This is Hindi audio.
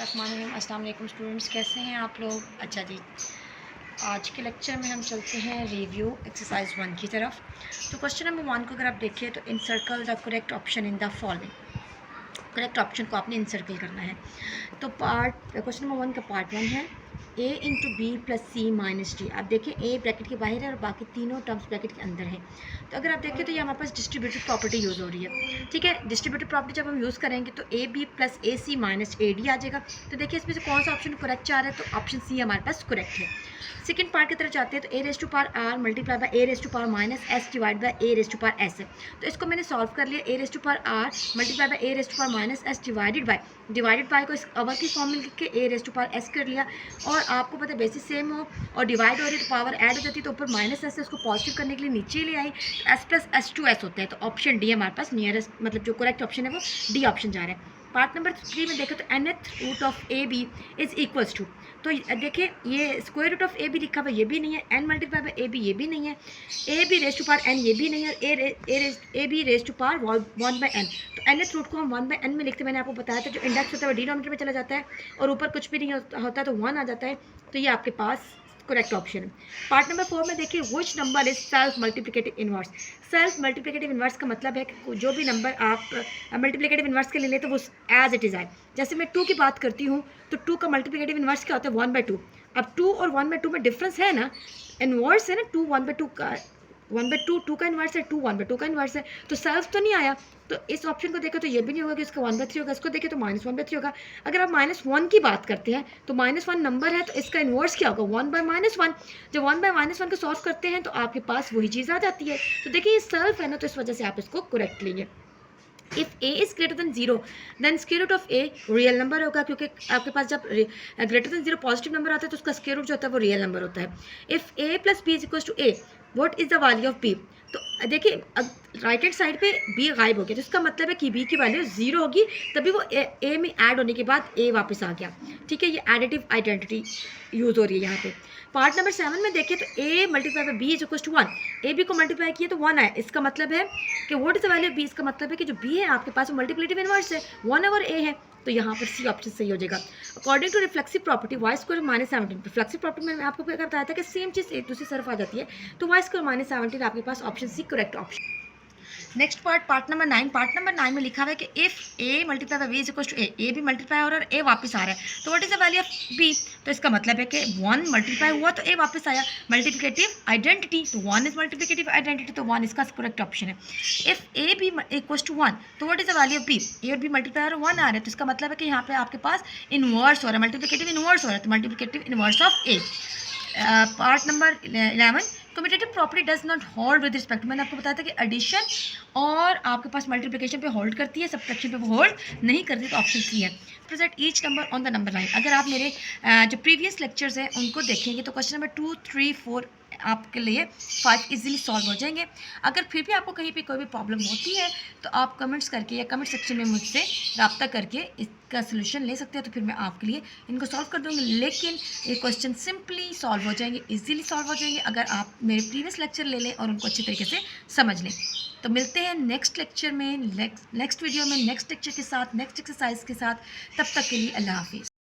बिस्मिल्लाहिर्रहमानिर्रहीम। अस्सलाम वालेकुम स्टूडेंट्स, कैसे हैं आप लोग? अच्छा जी, आज के लेक्चर में हम चलते हैं रिव्यू एक्सरसाइज 1 की तरफ। तो क्वेश्चन नंबर 1 को अगर आप देखिए तो encircle the correct option in the following. Correct option को आपने इनसर्कल करना है। तो क्वेश्चन नंबर 1 का पार्ट 1 है a into B plus C minus D. आप देखिए a ब्रैकेट के बाहर है और बाकी तीनों टर्म्स ब्रैकेट के अंदर है। तो अगर आप देखिए तो ये हमारे पास डिस्ट्रीब्यूटिव प्रॉपर्टी यूज़ हो रही है। ठीक है, डिस्ट्रीब्यूटिव प्रॉपर्टी जब हम यूज़ करेंगे तो A B plus A C minus A D आ जाएगा। तो देखिए इसमें से कौन सा ऑप्शन करेक्ट आ रहा है, तो ऑप्शन सी हमारे पास करेक्ट है। सेकंड पार्ट की तरफ जाते हैं तो A raise to power R multiply by A raise to power minus S divide by A raise to power S है। तो इसको मैंने सॉल्व कर लिया। A raise to power R multiply by A raise to power minus S divided by को इस अवर की फॉर्म में लिख के A raise to power S कर लिया। और आपको पता है बेसिस सेम हो और डिवाइड हो रही तो पावर ऐड हो जाती है, तो ऊपर माइनस एस है, उसको पॉजिटिव करने के लिए नीचे ले आई तो S plus S two S होता है। तो ऑप्शन डी हमारे पास नियरेस्ट मतलब जो करेक्ट ऑप्शन है वो डी ऑप्शन जा रहा है। पार्ट नंबर 3 में देखें तो nth root of A B is equals to. तो देखिए ये square root of A B लिखा हुआ ये भी नहीं है, N multiply by A B ये भी नहीं है, A B raise to power N ये भी नहीं है, A B raise to power 1 by N. तो nth रूट को हम 1 बाय एन में लिखते, मैंने आपको बताया था जो इंडेक्स होता है वो डिनोमिनेटर में चला जाता है और ऊपर कुछ भी नहीं होता तो 1 आ जाता है। तो ये आपके पास करेक्ट ऑप्शन है। पार्ट नंबर 4 में देखिए which number is self multiplicative inverse. Self multiplicative inverse का मतलब है कि जो भी नंबर आप मल्टीप्लिकेटिव इनवर्स के लिए लेते तो वो एज इट इज आए। जैसे मैं 2 की बात करती हूँ तो 2 का मल्टीप्लिकेटिव इनवर्स क्या होता है 1/2। अब 2 और 1/2 में डिफरेंस है ना, इनवर्स है ना, 2 1/2 का 1/2 2 का इन्वर्स है, 2 1/2 का इन्वर्स है, तो सेल्फ तो नहीं आया। तो इस ऑप्शन को देखें तो ये भी नहीं होगा कि इसका 1/3 होगा, इसको देखें तो -1/3 होगा। अगर आप -1 की बात करते हैं तो -1 नंबर है तो इसका इन्वर्स क्या होगा 1 बाय -1। जब 1 बाय -1 को सॉल्व करते हैं तो आपके पास वही चीज़ आ जाती है। तो देखिए ये सेल्फ है ना, तो इस वजह से आप इसको करेक्ट लीजिए। If a is greater than 0 then square root of a real number होगा, क्योंकि आपके पास जब ग्रेटर देन 0 पॉजिटिव नंबर आता है तो उसका स्क्वायर रूट जो होता है वो रियल नंबर होता है। If a plus B is equal to a what is the value of b। तो देखिए राइट हैंड साइड पे b गायब हो गया तो इसका मतलब है कि b की वैल्यू 0 होगी, तभी वो a में ऐड होने के बाद a वापस आ गया। ठीक है, ये एडिटिव आइडेंटिटी यूज़ हो रही है यहाँ पे। पार्ट नंबर 7 में देखिए तो a multiply by b is equal to 1। A B को मल्टीप्लाई किया तो 1 आया, इसका मतलब है कि what is the value of b। इसका मतलब है कि जो b है आपके पास वो मल्टीप्लिकेटिव इनवर्स है 1/a है, तो यहाँ पर सी ऑप्शन सही हो जाएगा। According to reflexive property Y square -17। Reflexive property में आपको क्या बताया था कि सेम चीज़ एक दूसरी तरफ आ जाती है, तो वाई स्क्वायर -17 आपके पास option C correct option. Next part number 9। Part number 9 में लिखा हुआ है कि if a multiply by b is equal to A भी मल्टीप्लाई हो रहा है और a वापस आ रहा है, तो what is the value of b। तो इसका मतलब है कि 1 मल्टीप्लाई हुआ तो a वापस आया, मल्टीप्लिकेटिव आइडेंटिटी, तो 1 इज मल्टीप्लिकेटिव आइडेंटिटी, तो 1 इसका करेक्ट ऑप्शन है। If a b equal to 1 तो what is the value of b। a और b मल्टीप्लाई और 1 आ रहा है, तो इसका मतलब है कि यहाँ पे आपके पास इनवर्स हो रहा है, मल्टीप्लिकेटिव इनवर्स हो रहा है, तो multiplicative inverse of a। Part number 11 commutative property does not hold with respect. मैंने आपको बताया था कि एडिशन और आपके पास मल्टीप्लिकेशन पे होल्ड करती है, सब्ट्रैक्शन पे वो होल्ड नहीं करती, तो ऑप्शन सी है। Present each number on the number line. अगर आप मेरे जो प्रीवियस लेक्चर्स हैं उनको देखेंगे तो क्वेश्चन नंबर 2 3 4 आपके लिए 5 इजीली सॉल्व हो जाएंगे। अगर फिर भी आपको कहीं पे कोई भी प्रॉब्लम होती है तो आप कमेंट्स करके या कमेंट सेक्शन में मुझसे रब्ता करके इसका सोल्यूशन ले सकते हैं, तो फिर मैं आपके लिए इनको सॉल्व कर दूँगी। लेकिन ये क्वेश्चन सिंपली सॉल्व हो जाएंगे, इजीली सॉल्व हो जाएंगे अगर आप मेरे प्रीवियस लेक्चर ले लें और उनको अच्छी तरीके से समझ लें। तो मिलते हैं नेक्स्ट लेक्चर में, नेक्स्ट वीडियो में, नेक्स्ट लेक्चर के साथ, नेक्स्ट एक्सरसाइज के साथ। तब तक के लिए अल्लाह हाफिज़।